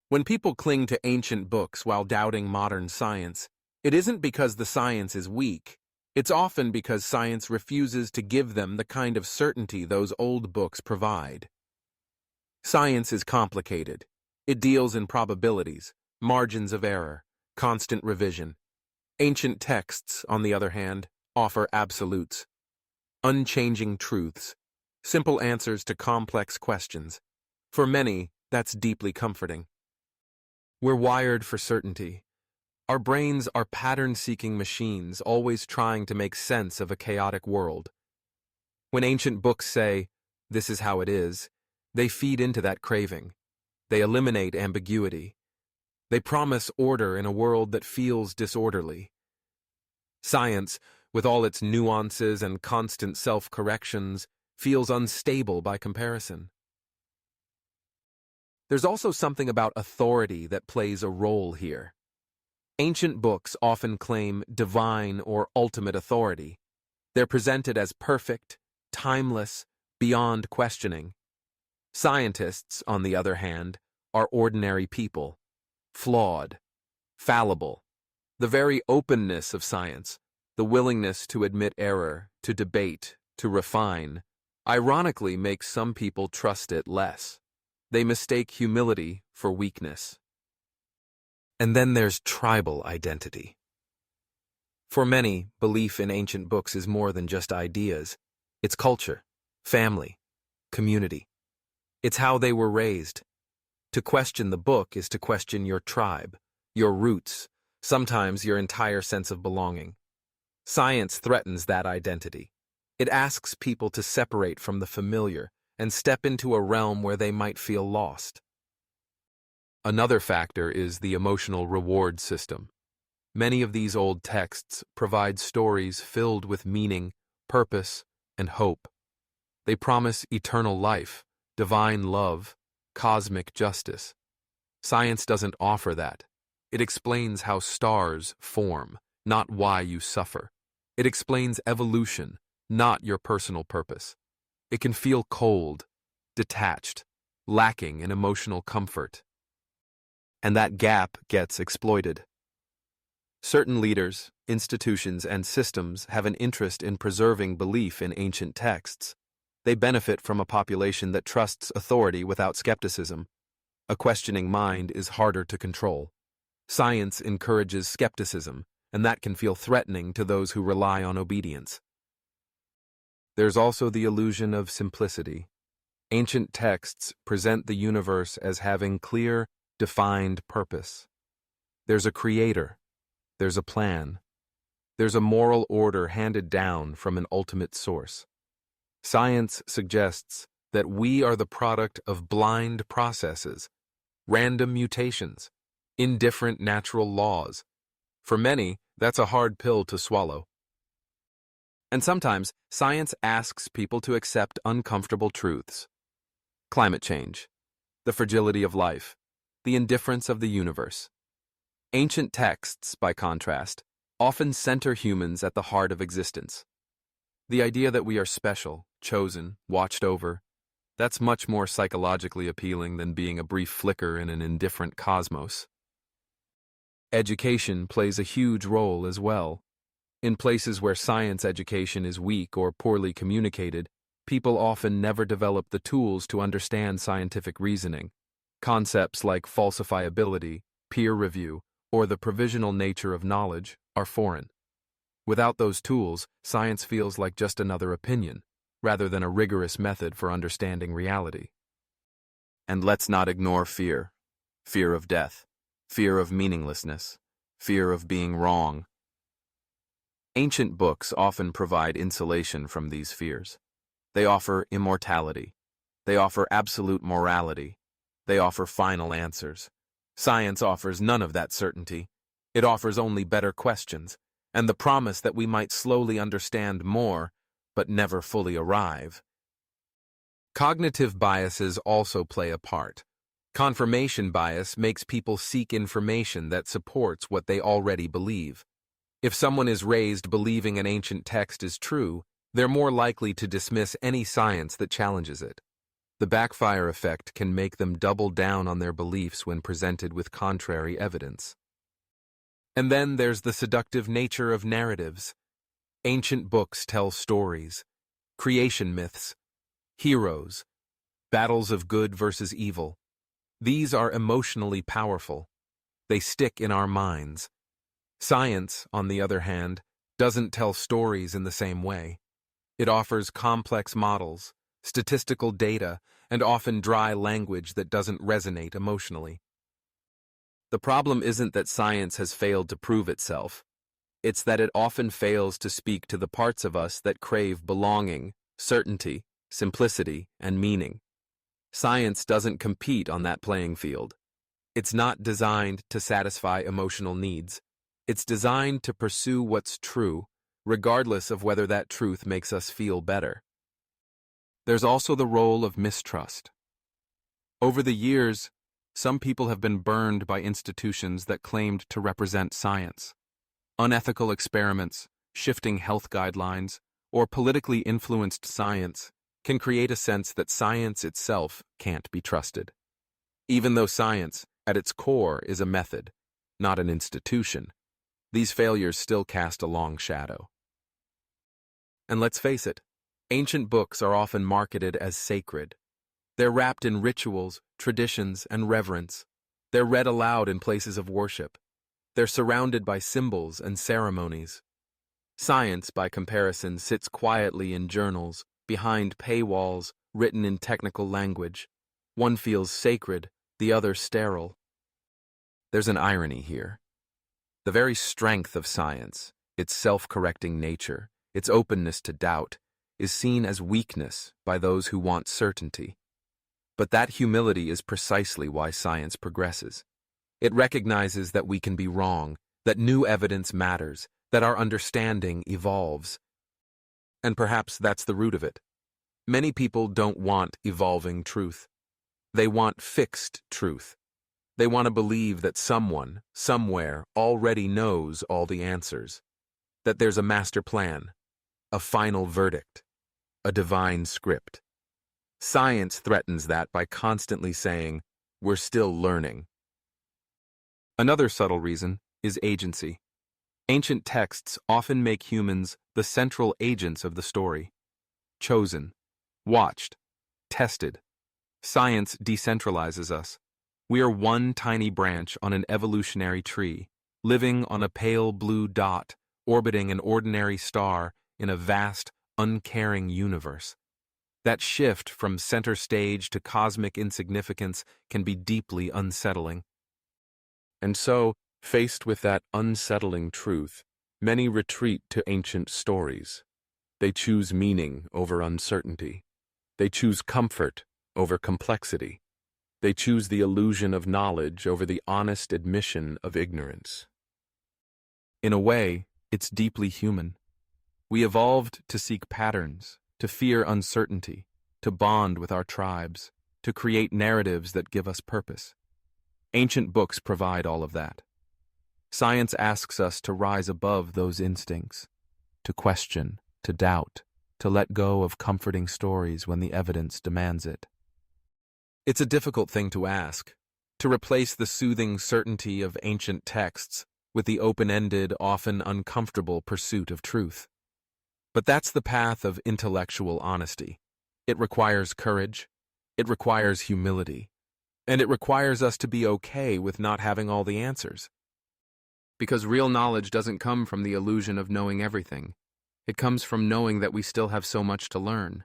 When people cling to ancient books while doubting modern science, it isn't because the science is weak. It's often because science refuses to give them the kind of certainty those old books provide. Science is complicated. It deals in probabilities, margins of error, constant revision. Ancient texts, on the other hand, offer absolutes, unchanging truths, simple answers to complex questions. For many, that's deeply comforting. We're wired for certainty. Our brains are pattern-seeking machines, always trying to make sense of a chaotic world. When ancient books say, "This is how it is," they feed into that craving. They eliminate ambiguity. They promise order in a world that feels disorderly. Science, with all its nuances and constant self-corrections, feels unstable by comparison. There's also something about authority that plays a role here. Ancient books often claim divine or ultimate authority. They're presented as perfect, timeless, beyond questioning. Scientists, on the other hand, are ordinary people, flawed, fallible. The very openness of science, the willingness to admit error, to debate, to refine, ironically makes some people trust it less. They mistake humility for weakness. And then there's tribal identity. For many, belief in ancient books is more than just ideas. It's culture, family, community. It's how they were raised. To question the book is to question your tribe, your roots, sometimes your entire sense of belonging. Science threatens that identity. It asks people to separate from the familiar and step into a realm where they might feel lost. Another factor is the emotional reward system. Many of these old texts provide stories filled with meaning, purpose, and hope. They promise eternal life, divine love, cosmic justice. Science doesn't offer that. It explains how stars form, not why you suffer. It explains evolution, not your personal purpose. It can feel cold, detached, lacking in emotional comfort. And that gap gets exploited. Certain leaders, institutions, and systems have an interest in preserving belief in ancient texts. They benefit from a population that trusts authority without skepticism. A questioning mind is harder to control. Science encourages skepticism, and that can feel threatening to those who rely on obedience. There's also the illusion of simplicity. Ancient texts present the universe as having clear, defined purpose. There's a creator. There's a plan. There's a moral order handed down from an ultimate source. Science suggests that we are the product of blind processes, random mutations, indifferent natural laws. For many, that's a hard pill to swallow. And sometimes, science asks people to accept uncomfortable truths. Climate change, the fragility of life, the indifference of the universe. Ancient texts, by contrast, often center humans at the heart of existence. The idea that we are special, chosen, watched over, that's much more psychologically appealing than being a brief flicker in an indifferent cosmos. Education plays a huge role as well. In places where science education is weak or poorly communicated, people often never develop the tools to understand scientific reasoning. Concepts like falsifiability, peer review, or the provisional nature of knowledge are foreign. Without those tools, science feels like just another opinion, rather than a rigorous method for understanding reality. And let's not ignore fear. Fear of death, fear of meaninglessness, fear of being wrong. Ancient books often provide insulation from these fears. They offer immortality. They offer absolute morality. They offer final answers. Science offers none of that certainty. It offers only better questions, and the promise that we might slowly understand more, but never fully arrive. Cognitive biases also play a part. Confirmation bias makes people seek information that supports what they already believe. If someone is raised believing an ancient text is true, they're more likely to dismiss any science that challenges it. The backfire effect can make them double down on their beliefs when presented with contrary evidence. And then there's the seductive nature of narratives. Ancient books tell stories, creation myths, heroes, battles of good versus evil. These are emotionally powerful. They stick in our minds. Science, on the other hand, doesn't tell stories in the same way. It offers complex models, statistical data, and often dry language that doesn't resonate emotionally. The problem isn't that science has failed to prove itself. It's that it often fails to speak to the parts of us that crave belonging, certainty, simplicity, and meaning. Science doesn't compete on that playing field. It's not designed to satisfy emotional needs. It's designed to pursue what's true, regardless of whether that truth makes us feel better. There's also the role of mistrust. Over the years, some people have been burned by institutions that claimed to represent science. Unethical experiments, shifting health guidelines, or politically influenced science can create a sense that science itself can't be trusted. Even though science, at its core, is a method, not an institution, these failures still cast a long shadow. And let's face it, ancient books are often marketed as sacred. They're wrapped in rituals, traditions, and reverence. They're read aloud in places of worship. They're surrounded by symbols and ceremonies. Science, by comparison, sits quietly in journals, behind paywalls, written in technical language. One feels sacred, the other sterile. There's an irony here. The very strength of science, its self-correcting nature, its openness to doubt, is seen as weakness by those who want certainty. But that humility is precisely why science progresses. It recognizes that we can be wrong, that new evidence matters, that our understanding evolves. And perhaps that's the root of it. Many people don't want evolving truth. They want fixed truth. They want to believe that someone, somewhere, already knows all the answers. That there's a master plan, a final verdict, a divine script. Science threatens that by constantly saying, "We're still learning." Another subtle reason is agency. Ancient texts often make humans the central agents of the story. Chosen, watched, tested. Science decentralizes us. We are one tiny branch on an evolutionary tree, living on a pale blue dot, orbiting an ordinary star in a vast, uncaring universe. That shift from center stage to cosmic insignificance can be deeply unsettling. And so, faced with that unsettling truth, many retreat to ancient stories. They choose meaning over uncertainty. They choose comfort over complexity. They choose the illusion of knowledge over the honest admission of ignorance. In a way, it's deeply human. We evolved to seek patterns, to fear uncertainty, to bond with our tribes, to create narratives that give us purpose. Ancient books provide all of that. Science asks us to rise above those instincts, to question, to doubt, to let go of comforting stories when the evidence demands it. It's a difficult thing to ask, to replace the soothing certainty of ancient texts with the open-ended, often uncomfortable pursuit of truth. But that's the path of intellectual honesty. It requires courage, it requires humility, and it requires us to be okay with not having all the answers. Because real knowledge doesn't come from the illusion of knowing everything. It comes from knowing that we still have so much to learn.